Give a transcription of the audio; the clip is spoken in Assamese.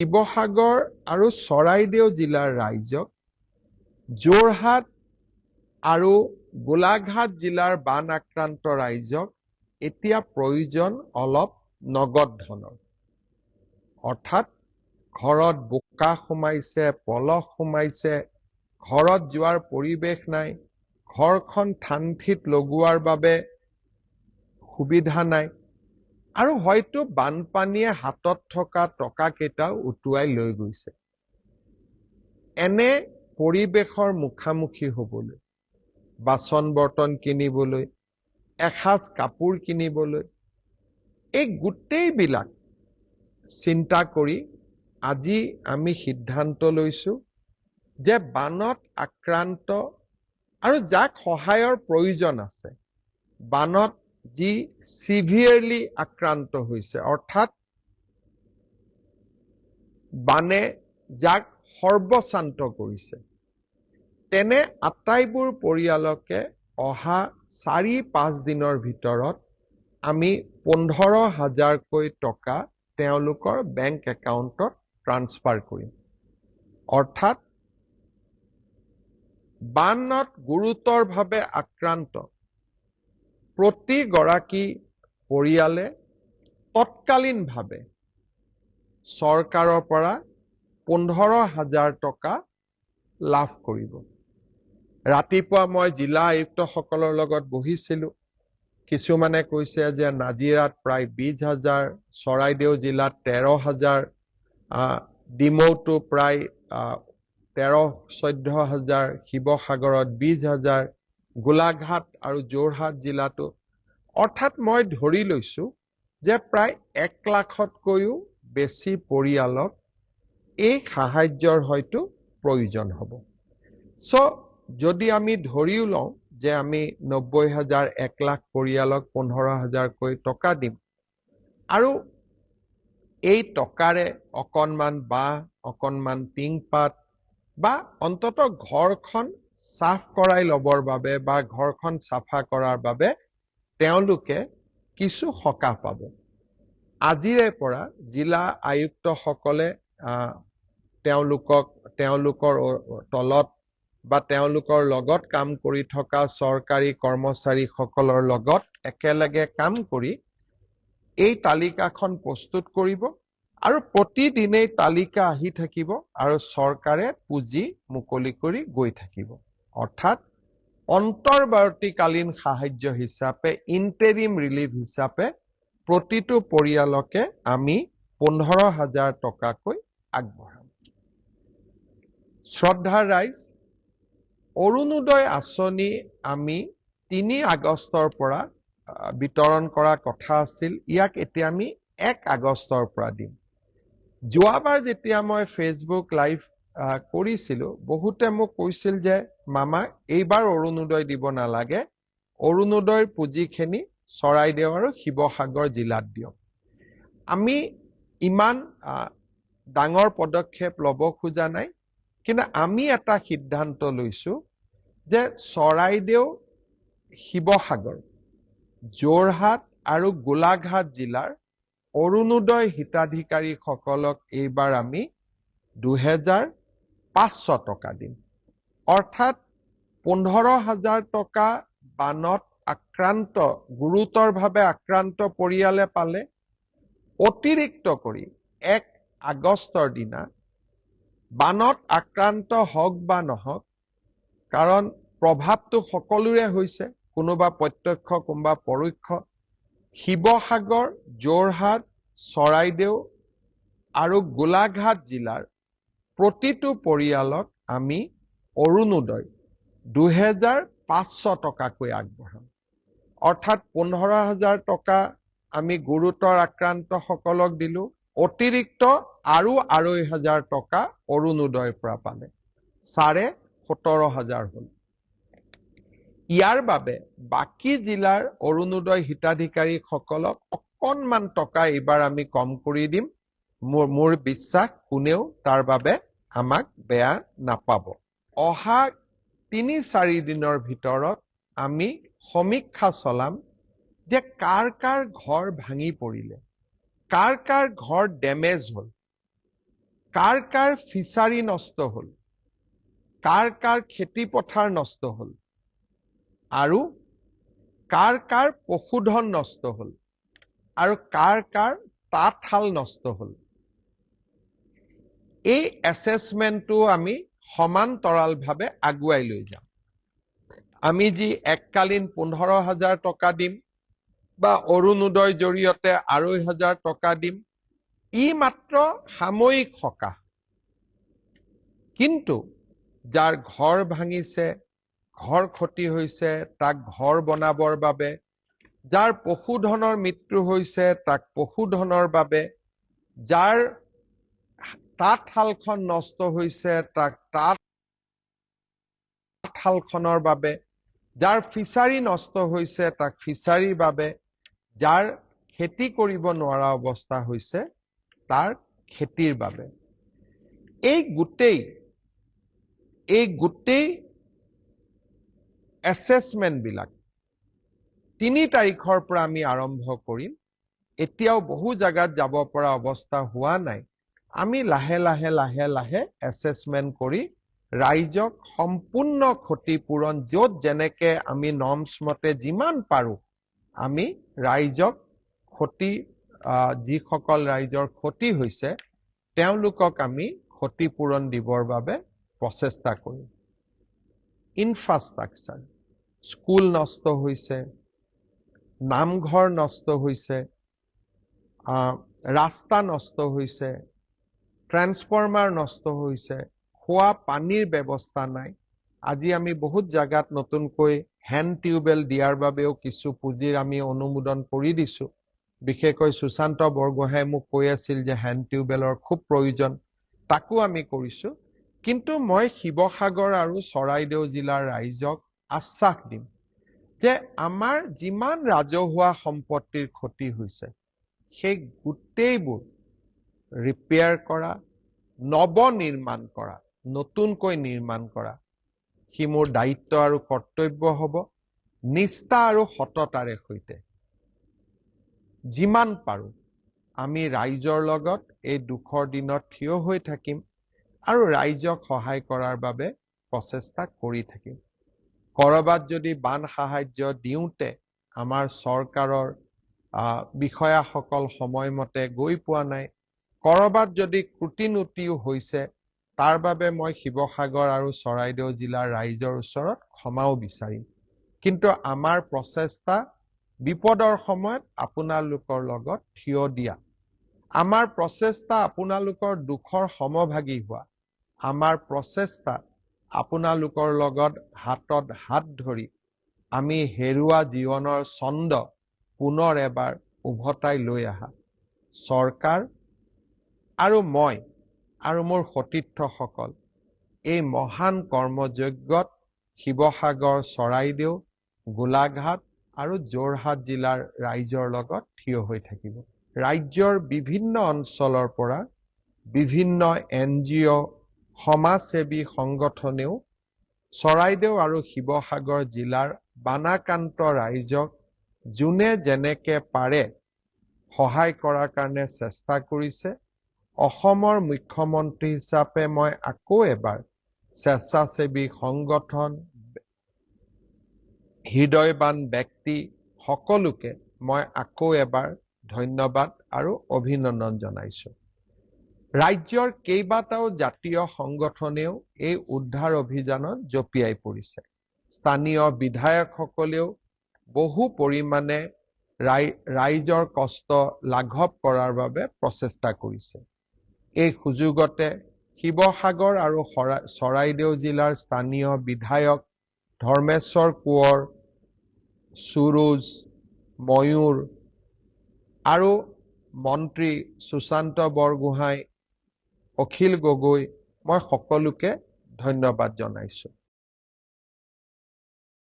শিৱসাগৰ আৰু চৰাইদেউ জিলাৰ ৰাইজক যোৰহাট আৰু গোলাঘাট জিলাৰ বান আক্ৰান্ত ৰাইজক এতিয়া প্ৰয়োজন অলপ নগদ ধনৰ। অৰ্থাৎ ঘৰত বোকা সোমাইছে, পলস সোমাইছে, ঘৰত যোৱাৰ পৰিৱেশ নাই, ঘৰখন ঠান-ঠিত লগোৱাৰ বাবে সুবিধা নাই, আৰু হয়তো বানপানীয়ে হাতত থকা টকা কেইটাও উটুৱাই লৈ গৈছে। এনে পৰিৱেশৰ মুখামুখি হ'বলৈ, বাচন বৰ্তন কিনিবলৈ, এসাঁজ কাপোৰ কিনিবলৈ, এই গোটেইবিলাক চিন্তা কৰি আজি আমি সিদ্ধান্ত লৈছো যে বানত আক্ৰান্ত আৰু যাক সহায়ৰ প্ৰয়োজন আছে, বানত যি সিভিয়াৰলি আক্ৰান্ত হৈছে, অৰ্থাৎ বানে যাক সৰ্বশান্ত কৰিছে, তেনে আটাইবোৰ পৰিয়ালকে অহা 4-5 দিনৰ ভিতৰত আমি 15,000কৈ টকা তেওঁলোকৰ বেংক একাউণ্টত ট্ৰান্সফাৰ কৰিম। অৰ্থাৎ বানত গুৰুতৰভাৱে আক্ৰান্ত প্ৰতিগৰাকী পৰিয়ালে তৎকালীনভাৱে চৰকাৰৰ পৰা 15,000 টকা লাভ কৰিব। ৰাতিপুৱা মই জিলা আয়ুক্তসকলৰ লগত বহিছিলোঁ। কিছুমানে কৈছে যে নাজিৰাত প্ৰায় 20,000, চৰাইদেউ জিলাত 13,000, ডিমৌতো প্ৰায় 13-14,000, শিৱসাগৰত 20,000, গোলাঘাট আৰু যোৰহাট জিলাতো, অৰ্থাৎ মই ধৰি লৈছো যে প্ৰায় 1 লাখতকৈও বেছি পৰিয়ালক এই সাহায্যৰ হয়তো প্ৰয়োজন হ'ব। যদি আমি ধৰিও লওঁ যে আমি 90,000, 1 লাখ পৰিয়ালক 15,000কৈ টকা দিম, আৰু এই টকাৰে অকণমান বাঁহ, অকণমান টিংপাত বা অন্তত ঘৰখন সাফ কৰাই ল'বৰ বাবে বা ঘৰখন চাফা কৰাৰ বাবে তেওঁলোকে কিছু সকাহ পাব। আজিৰে পৰা জিলা আয়ুক্তসকলে তেওঁলোকৰ তলত বা তেওঁলোকৰ লগত কাম কৰি থকা চৰকাৰী কৰ্মচাৰীসকলৰ লগত একেলগে কাম কৰি এই তালিকাখন প্ৰস্তুত কৰিব, আৰু প্ৰতিদিনেই তালিকা আহি থাকিব আৰু চৰকাৰে পুঁজি মুকলি কৰি গৈ থাকিব। অৰ্থাৎ অন্তৰ্বৰ্তীকালীন সাহায্য হিচাপে, ইন্টাৰিম ৰিলিফ হিচাপে প্ৰতিটো পৰিয়ালকে আমি 15,000 টকাকৈ আগবঢ়াম। শ্ৰদ্ধাৰ ৰাইজ, অৰুণোদয় আঁচনি আমি 3 আগষ্টৰ পৰা বিতৰণ কৰা কথা আছিল। ইয়াক এতিয়া আমি 1 আগষ্টৰ পৰা দিম। যোৱাবাৰ যেতিয়া মই ফেচবুক লাইভ কৰিছিলোঁ, বহুতে মোক কৈছিল যে মামা এইবাৰ অৰুণোদয় দিব নালাগে, অৰুণোদয়ৰ পুঁজিখিনি চৰাইদেউ আৰু শিৱসাগৰ জিলাত দিয়ক। আমি ইমান ডাঙৰ পদক্ষেপ ল'ব খোজা নাই, কিন্তু আমি এটা সিদ্ধান্ত লৈছো যে চৰাইদেউ, শিৱসাগৰ, যোৰহাট আৰু গোলাঘাট জিলাৰ অৰুণোদয় হিতাধিকাৰীসকলক এইবাৰ আমি 2,500 টকা দিম। অৰ্থাৎ 15,000 টকা বানত আক্ৰান্ত, গুৰুতৰভাৱে আক্ৰান্ত পৰিয়ালে পালে। অতিৰিক্ত কৰি 1 আগষ্টৰ দিনা বানত আক্ৰান্ত হওক বা নহওক, কাৰণ প্ৰভাৱটো সকলোৰে হৈছে, কোনোবা প্ৰত্যক্ষ কোনোবা পৰোক্ষ, শিৱসাগৰ, যোৰহাট, চৰাইদেউ আৰু গোলাঘাট জিলাৰ প্ৰতিটো পৰিয়ালক আমি অৰুণোদয় 2,500 টকাকৈ আগবঢ়াম। অৰ্থাৎ 15,000 টকা আমি গুৰুতৰ আক্ৰান্ত সকলক দিলো, অতিৰিক্ত আৰু 2,500 টকা অৰুণোদয়ৰ পৰা পালে, 17,500 হ'ল। ইয়াৰ বাবে বাকী জিলাৰ অৰুণোদয় হিতাধিকাৰীসকলক অকণমান টকা এইবাৰ আমি কম কৰি দিম। মোৰ বিশ্বাস কোনেও তাৰ বাবে আমাক বেয়া নাপাব। অহা 3-4 দিনৰ ভিতৰত আমি সমীক্ষা চলাম যে কাৰ কাৰ ঘৰ ভাঙি পৰিলে, কাৰ কাৰ ঘৰ ডেমেজ হ'ল, কাৰ কাৰ ফিচাৰী নষ্ট হ'ল, কাৰ কাৰ খেতি পথাৰ নষ্ট হ'ল, আৰু কাৰ কাৰ পশুধন নষ্ট হ'ল, আৰু কাৰ কাৰ তাঁতশাল নষ্ট হ'ল। এই এছেছমেণ্টটো আমি সমান্তৰালভাৱে আগুৱাই লৈ যাম। আমি যি এককালীন 15,000 টকা দিম বা অৰুণোদয়ৰ জৰিয়তে 2,500 টকা দিম, ই মাত্ৰ সাময়িক সকাহ। কিন্তু যাৰ ঘৰ ভাঙিছে, ঘৰ ক্ষতি হৈছে, তাক ঘৰ বনাবৰ বাবে, যাৰ পশুধনৰ মৃত্যু হৈছে তাক পশুধনৰ বাবে, যাৰ তাঁতশালখন নষ্ট হৈছে তাক তাঁতশালখনৰ বাবে, যাৰ ফিচাৰী নষ্ট হৈছে তাক ফিচাৰীৰ বাবে, যাৰ খেতি কৰিব নোৱাৰা অৱস্থা হৈছে তাৰ খেতিৰ বাবে। এই গোটেই এছেছমেণ্টবিলাক 3 তাৰিখৰ পৰা আমি আৰম্ভ কৰিম। এতিয়াও বহু জাগাত যাব পৰা অৱস্থা হোৱা নাই। আমি লাহে লাহে এছেছমেণ্ট কৰি ৰাইজক সম্পূৰ্ণ ক্ষতিপূৰণ, য'ত যেনেকে আমি নৰ্মছ মতে যিমান পাৰো আমি ৰাইজক যিসকল ৰাইজৰ ক্ষতি হৈছে তেওঁলোকক আমি ক্ষতিপূৰণ দিবৰ বাবে প্ৰচেষ্টা কৰিম। ইনফ্ৰাষ্ট্ৰাকচাৰ, স্কুল নষ্ট হৈছে, নামঘৰ নষ্ট হৈছে, ৰাস্তা নষ্ট হৈছে, ট্ৰান্সফৰ্মাৰ নষ্ট হৈছে, খোৱা পানীৰ ব্যৱস্থা নাই। আজি আমি বহুত জাগাত নতুনকৈ হেণ্ড টিউবেল দিয়াৰ বাবেও কিছু পুঁজিৰ আমি অনুমোদন কৰি দিছো। বিশেষকৈ সুশান্ত বৰগোহাঁই মোক কৈ আছিল যে হেণ্ড টিউবেলৰ খুব প্ৰয়োজন, তাকো আমি কৰিছো। কিন্তু মই শিৱসাগৰ আৰু চৰাইদেউ জিলাৰ ৰাইজক আশ্বাস দিম যে আমাৰ যিমান ৰাজহুৱা সম্পত্তিৰ ক্ষতি হৈছে সেই গোটেইবোৰ ৰিপেয়াৰ কৰা, নৱনিৰ্মাণ কৰা, নতুনকৈ নিৰ্মাণ কৰা, সি মোৰ দায়িত্ব আৰু কৰ্তব্য হ'ব। নিষ্ঠা আৰু সততাৰে সৈতে যিমান পাৰো আমি ৰাইজৰ লগত এই দুখৰ দিনত থিয় হৈ থাকিম আৰু ৰাইজক সহায় কৰাৰ বাবে প্ৰচেষ্টা কৰি থাকিম। কৰবাত যদি বান সাহায্য দিওঁতে আমাৰ চৰকাৰৰ বিষয়াসকল সময়মতে গৈ পোৱা নাই, কৰবাত যদি ক্ৰুটিনুটিও হৈছে, তাৰ বাবে মই শিৱসাগৰ আৰু চৰাইদেউ জিলাৰ ৰাইজৰ ওচৰত ক্ষমাও বিচাৰিম। কিন্তু আমাৰ প্ৰচেষ্টা বিপদৰ সময়ত আপোনালোকৰ লগত থিয় দিয়া, আমাৰ প্ৰচেষ্টা আপোনালোকৰ দুখৰ সমভাগী হোৱা, আমাৰ প্ৰচেষ্টা আপোনালোকৰ লগত হাতত হাত ধৰি আমি হেৰুৱা জীৱনৰ ছন্দ পুনৰ এবাৰ উভতাই লৈ আহা। চৰকাৰ আৰু মই আৰু মোৰ সতীৰ্থসকল এই মহান কৰ্মযজ্ঞত শিৱসাগৰ, চৰাইদেউ, গোলাঘাট আৰু যোৰহাট জিলাৰ ৰাইজৰ লগত থিয় হৈ থাকিব। ৰাজ্যৰ বিভিন্ন অঞ্চলৰ পৰা বিভিন্ন NGO, সমাজসেৱী সংগঠনেও চৰাইদেউ আৰু শিৱসাগৰ জিলাৰ বানাক্ৰান্ত ৰাইজক যোনে যেনেকে পাৰে সহায় কৰাৰ কাৰণে চেষ্টা কৰিছে। অসমৰ মুখ্যমন্ত্ৰী হিচাপে মই আকৌ এবাৰ স্বেচ্ছাসেৱী সংগঠন, হৃদয়বান ব্যক্তি সকলোকে মই আকৌ এবাৰ ধন্যবাদ আৰু অভিনন্দন জনাইছো। ৰাজ্যৰ কেইবাটাও জাতীয় সংগঠনেও এই উদ্ধাৰ অভিযানত জঁপিয়াই পৰিছে। স্থানীয় বিধায়কসকলেও বহু পৰিমাণে ৰাইজৰ কষ্ট লাঘৱ কৰাৰ বাবে প্ৰচেষ্টা কৰিছে। এই সুযোগতে শিৱসাগৰ আৰু চৰাইদেউ জিলাৰ স্থানীয় বিধায়ক ধৰ্মেশ্বৰ কোঁৱৰ, সুৰুজ, ময়ূৰ আৰু মন্ত্ৰী সুশান্ত বৰগোহাঁই, অখিল গগৈ, মই সকলোকে ধন্যবাদ জনাইছো।